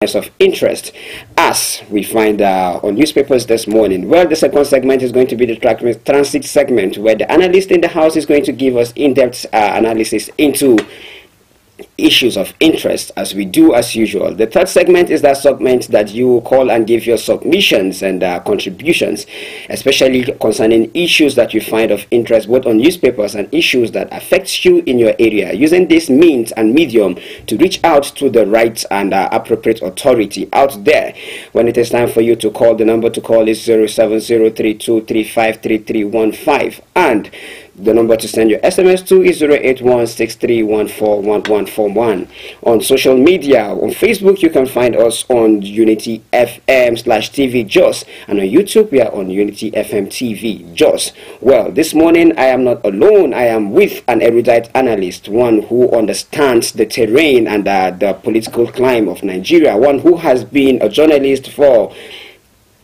of interest as we find on newspapers this morning. Well, the second segment is going to be the transit segment, where the analyst in the house is going to give us in-depth analysis into issues of interest, as we do as usual. The third segment is that segment that you call and give your submissions and contributions, especially concerning issues that you find of interest both on newspapers and issues that affect you in your area, using this means and medium to reach out to the right and appropriate authority out there. When it is time for you to call, the number to call is 07032353315, and the number to send your SMS to is 08163141141. On social media, on Facebook, you can find us on Unity FM/TV Jos, and on YouTube, we are on Unity FM TV Jos. Well, this morning I am not alone. I am with an erudite analyst, one who understands the terrain and the political climate of Nigeria, one who has been a journalist for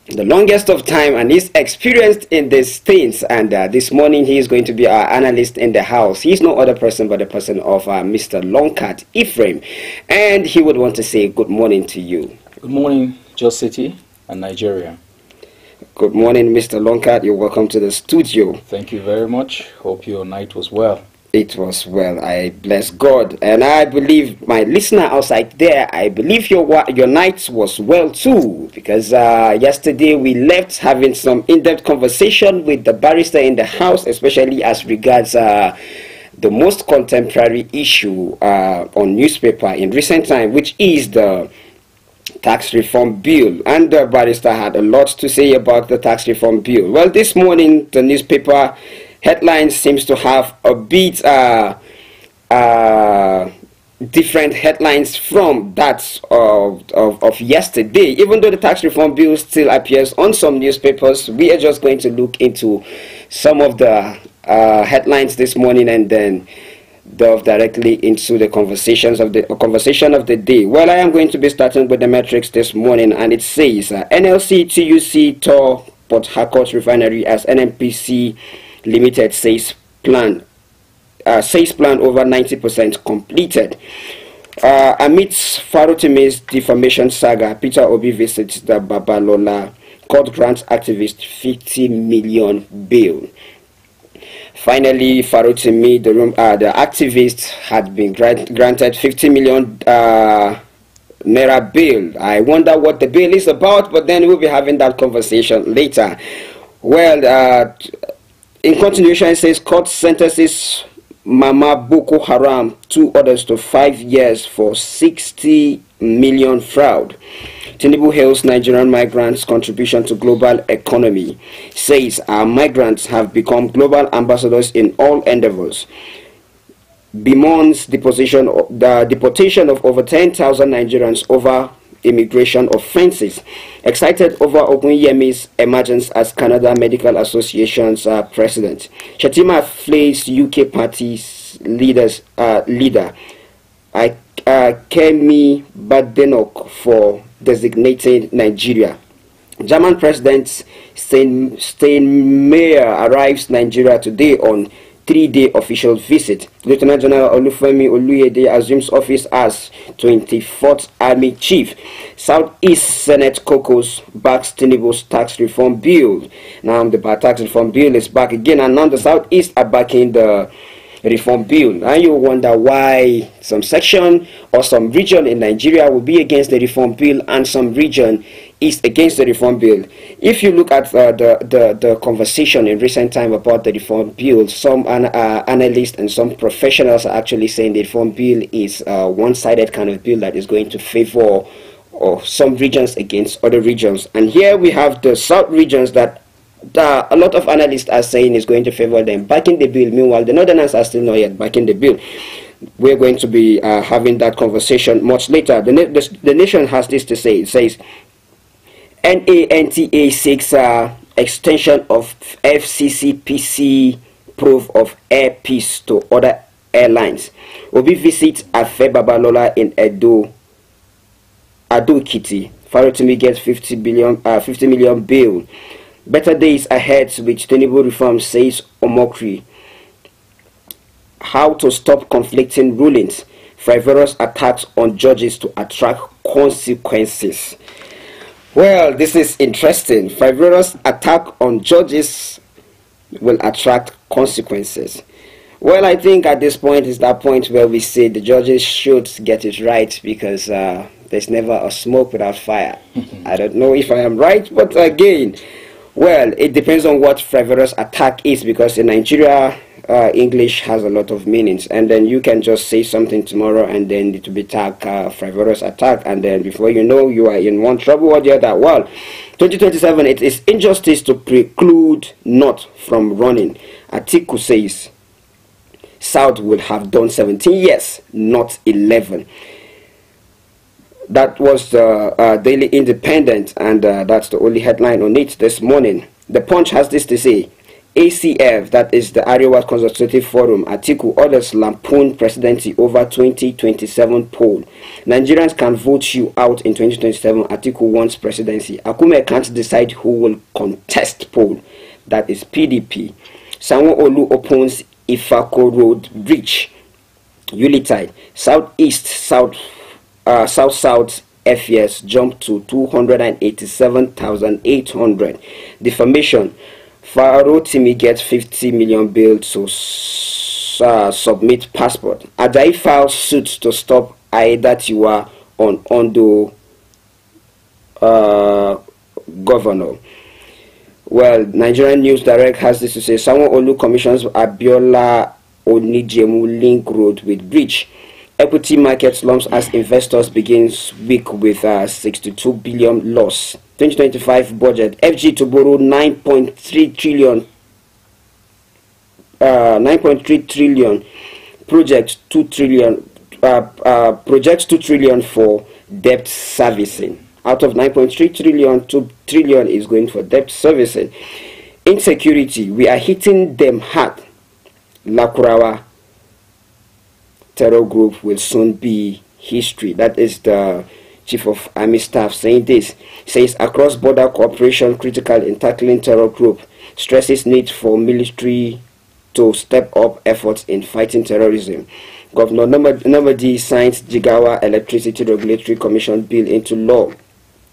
the longest of time and is experienced in these things. And this morning he is going to be our analyst in the house. He is no other person but the person of Mr. Longcat Ephraim, and he would want to say good morning to you. Good morning, Jos City and Nigeria. Good morning, Mr. Longcat. You're welcome to the studio. Thank you very much. Hope your night was well. It was well. I bless God, and I believe my listener outside there, I believe your night was well too, because yesterday we left having some in-depth conversation with the barrister in the house, especially as regards the most contemporary issue on newspaper in recent time, which is the tax reform bill. And the barrister had a lot to say about the tax reform bill. Well, this morning the newspaper headlines seems to have a bit different headlines from that of yesterday. Even though the tax reform bill still appears on some newspapers, we are just going to look into some of the headlines this morning and then delve directly into the conversation of the day. Well, I am going to be starting with the metrics this morning, and it says NLC TUC tour Port Harcourt refinery as NNPC Limited says plan over 90% completed. Amidst Farotimi's defamation saga, Peter Obi visits the Babalola court, grants activist 50 million bail. Finally, Farotimi, the activist, had been granted 50 million naira bail. I wonder what the bail is about, but then we'll be having that conversation later. Well, in continuation, it says court sentences Mama Boko Haram, 2 others to 5 years for 60 million fraud. Tinubu hails Nigerian migrants' contribution to global economy. Says our migrants have become global ambassadors in all endeavors. Bemoans the deportation of over 10,000 Nigerians over immigration offenses. Excited over Ogunyemi's emergence as Canada Medical Association's president. Shetima flays UK party's leader Kemi Badenoch for designating Nigeria. German President Steinmeier arrives Nigeria today on 3-day official visit. Lieutenant General Olufemi Oluyede assumes office as 24th Army Chief. Southeast Senate caucus backs Tinubu's tax reform bill. Now the tax reform bill is back again, and now the Southeast are backing the reform bill. And you wonder why some section or some region in Nigeria will be against the reform bill and some region is against the reform bill. If you look at the conversation in recent time about the reform bill, some analysts and some professionals are actually saying the reform bill is a one-sided kind of bill that is going to favor some regions against other regions. And here we have the South regions that a lot of analysts are saying is going to favor them backing the bill. Meanwhile, the Northerners are still not yet backing the bill. We're going to be having that conversation much later. The Nation has this to say. It says NANTA seeks extension of FCCPC proof of air peace to other airlines. Obi visits Afe Babalola in Ado Kitty. Farotimi gets 50 million bail. Better days ahead with Tinubu reform, says Omokri. How to stop conflicting rulings. Frivolous attacks on judges to attract consequences. Well, this is interesting. Frivolous attack on judges will attract consequences. Well, I think at this point is that point where we say the judges should get it right, because there's never a smoke without fire. I don't know if I am right, but again, well, it depends on what frivolous attack is, because in Nigeria, English has a lot of meanings, and then you can just say something tomorrow and then it will be tagged frivolous attack, and then before you know, you are in one trouble or the other. Well, 2027, it is injustice to preclude North from running. Atiku says South will have done 17 years, not 11. That was the Daily Independent, and that's the only headline on it this morning. The Punch has this to say: ACF, that is the Arewa Consultative Forum, Atiku orders lampoon presidency over 2027 poll. Nigerians can vote you out in 2027. Atiku wants presidency. Akume can't decide who will contest poll. That is PDP. Sanwo-Olu opens Ifako Road Bridge. Ulitide. Southeast, South FES jumped to 287,800. Defamation. Faro Timi gets 50 million bill to submit passport. Adai files suit to stop Aida Tiwa on Ondo governor. Well, Nigerian News Direct has this to say: Sanwo-Olu commissions Abiola Onijemu link road with bridge. Equity market slumps as investors begins week with 62 billion loss. 2025 budget, FG to borrow 9.3 trillion, projects 2 trillion for debt servicing. Out of 9.3 trillion, 2 trillion is going for debt servicing. Insecurity, we are hitting them hard. Lakurawa terror group will soon be history. That is the Chief of Army Staff saying this. Says across border cooperation critical in tackling terror group. Stresses need for military to step up efforts in fighting terrorism. Governor Nomadi signs Jigawa Electricity Regulatory Commission bill into law.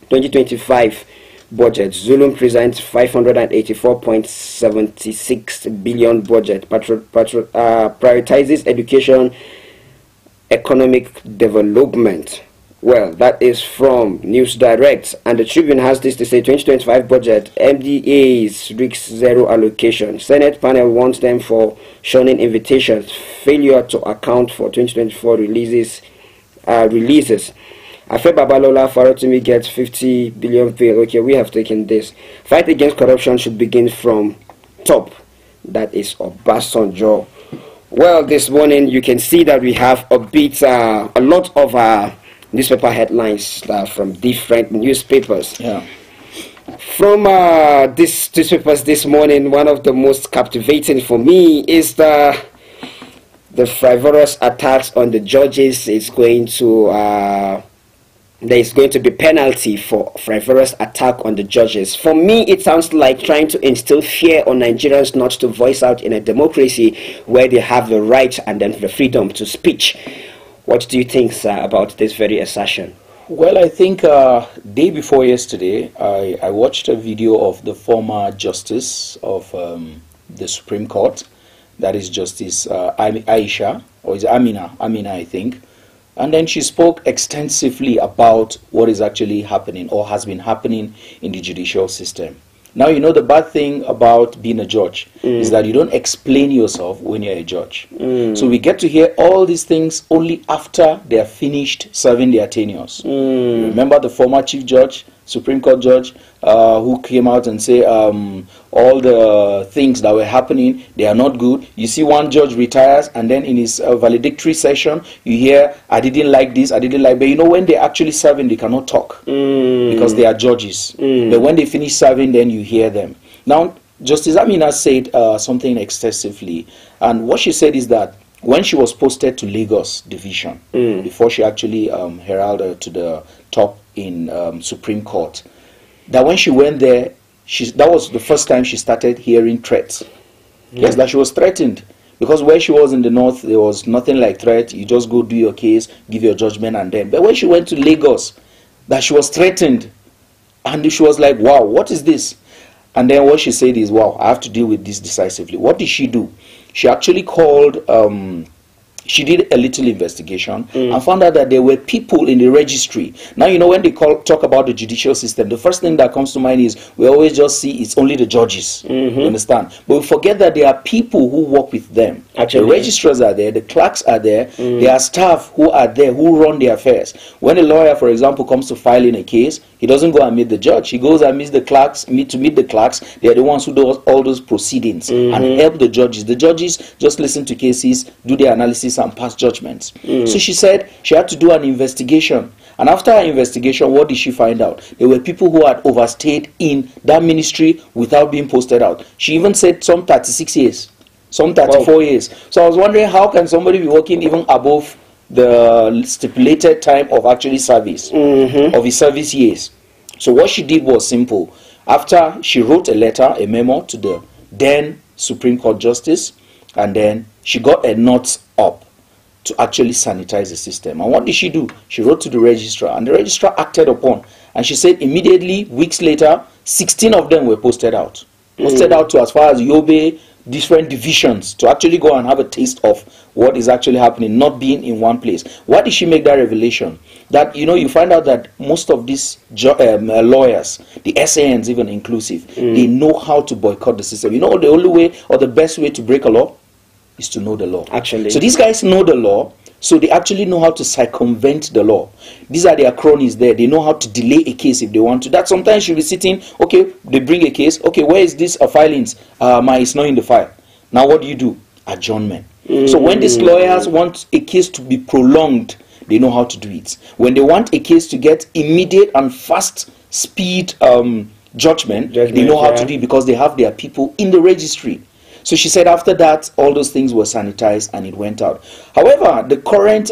2025 budget. Zulum presents 584.76 billion budget. Prioritizes education, economic development. Well, that is from News Direct, and the Tribune has this to say: 2025 budget, MDA's risk zero allocation. Senate panel wants them for shunning invitations. Failure to account for 2024 releases. Afe Babalola Farotimi gets 50 billion bill. Okay, we have taken this. Fight against corruption should begin from top. That is Obasanjo. Well, this morning you can see that we have a lot of newspaper headlines from different newspapers. Yeah. From these newspapers this morning, one of the most captivating for me is the frivolous attacks on the judges. It's going to there is going to be penalty for frivolous attack on the judges. For me, it sounds like trying to instill fear on Nigerians not to voice out in a democracy where they have the right and then the freedom to speech. What do you think, sir, about this very assertion? Well, I think day before yesterday, I watched a video of the former justice of the Supreme Court, that is Justice Aisha, or is it Amina, I think. And then she spoke extensively about what is actually happening or has been happening in the judicial system. Now, you know, the bad thing about being a judge is that you don't explain yourself when you're a judge. So we get to hear all these things only after they are finished serving their tenures. Remember the former chief judge, Supreme Court judge, who came out and say all the things that were happening, they are not good. You see one judge retires, and then in his valedictory session, you hear, I didn't like this, I didn't like, but you know, when they're actually serving, they cannot talk because they are judges. But when they finish serving, then you hear them. Now, Justice Amina said something extensively, and what she said is that when she was posted to Lagos Division, before she actually heralded to the top in Supreme Court, that when she went there, that was the first time she started hearing threats. Yes, that she was threatened. Because where she was in the north, there was nothing like threat. You just go do your case, give your judgment, and then. But when she went to Lagos, that she was threatened. And she was like, wow, what is this? And then what she said is, wow, I have to deal with this decisively. What did she do? She actually called, she did a little investigation and found out that there were people in the registry. Now, you know, when they talk about the judicial system, the first thing that comes to mind is we always just see it's only the judges. You understand? But we forget that there are people who work with them. Actually, the registrars are there, the clerks are there, there are staff who are there who run the affairs. When a lawyer, for example, comes to file in a case, he doesn't go and meet the judge. He goes and meets the clerks, to meet the clerks. They are the ones who do all those proceedings and help the judges. The judges just listen to cases, do their analysis, and pass judgments. So she said she had to do an investigation. And after her investigation, what did she find out? There were people who had overstayed in that ministry without being posted out. She even said some 36 years, some 34 years. So I was wondering, how can somebody be working even above the stipulated time of actually service, of his service years? So what she did was simple. After she wrote a letter, a memo to the then Supreme Court Justice, and then she got a knot up to actually sanitize the system. And what did she do? She wrote to the registrar, and the registrar acted upon. And she said immediately, weeks later, 16 of them were posted out. Posted out to as far as Yobe, different divisions, to actually go and have a taste of what is actually happening, not being in one place. Why did she make that revelation? That, you know, you find out that most of these lawyers, the SANs even inclusive, they know how to boycott the system. You know, the only way or the best way to break a law is to know the law. Actually. So these guys know the law, so they actually know how to circumvent the law. These are their cronies there. They know how to delay a case if they want to. That sometimes you'll be sitting, okay, they bring a case, okay, where is this filings? It's not in the file. Now what do? Adjournment. So when these lawyers want a case to be prolonged, they know how to do it. When they want a case to get immediate and fast speed judgment, they know how to do it because they have their people in the registry. So she said after that, all those things were sanitized and it went out. However, the current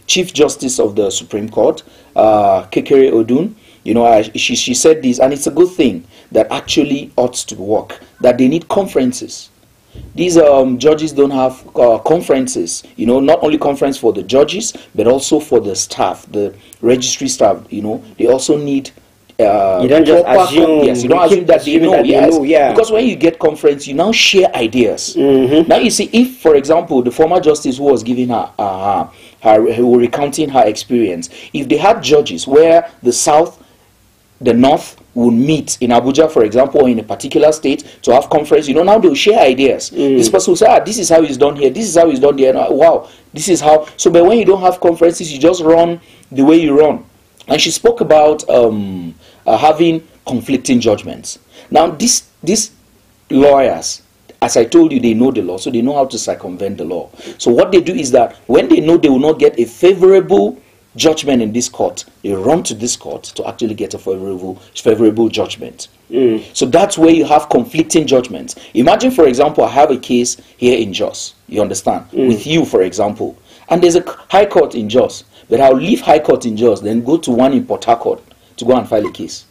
Chief Justice of the Supreme Court, Kekere Odun, you know, she said this, and it's a good thing that actually ought to work, that they need conferences. These judges don't have conferences, you know, not only conference for the judges, but also for the staff, the registry staff, you know, they also need you don't just assume, yes, you don't assume that they know, because when you get conference, you now share ideas. Now you see, if for example the former justice who was giving her recounting her experience, if they had judges where the south, the north would meet in Abuja, for example, or in a particular state to have conference, you know, now they'll share ideas. This person will say, this is how it's done here, this is how it's done there, wow, this is how. So but when you don't have conferences, you just run the way you run. And she spoke about having conflicting judgments. Now, these lawyers, as I told you, they know the law, so they know how to circumvent the law. So what they do is that when they know they will not get a favorable judgment in this court, they run to this court to actually get a favorable judgment. So that's where you have conflicting judgments. Imagine, for example, I have a case here in Jos, you understand, with you, for example, and there's a high court in Jos. But I'll leave High Court in Jos, then go to one in Port Harcourt to go and file a case.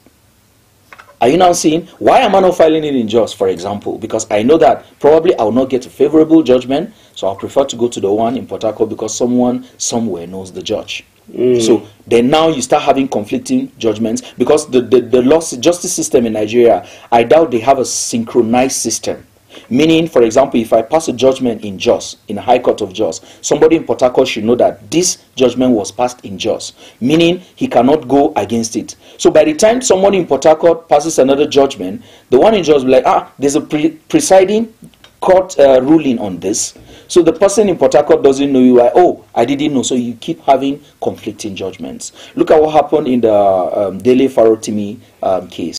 Are you now seeing, why am I not filing it in Jos, for example? Because I know that probably I will not get a favorable judgment, so I'll prefer to go to the one in Port Harcourt because someone somewhere knows the judge. So then now you start having conflicting judgments because the justice system in Nigeria, I doubt they have a synchronized system. Meaning, for example, if I pass a judgment in Jos, in the High Court of Jos, somebody in Port Harcourt should know that this judgment was passed in Jos, meaning he cannot go against it. So by the time someone in Port Harcourt passes another judgment, the one in Jos will be like, there's a presiding court ruling on this. So the person in Port Harcourt doesn't know you. I didn't know. So you keep having conflicting judgments. Look at what happened in the Dele Farotimi case.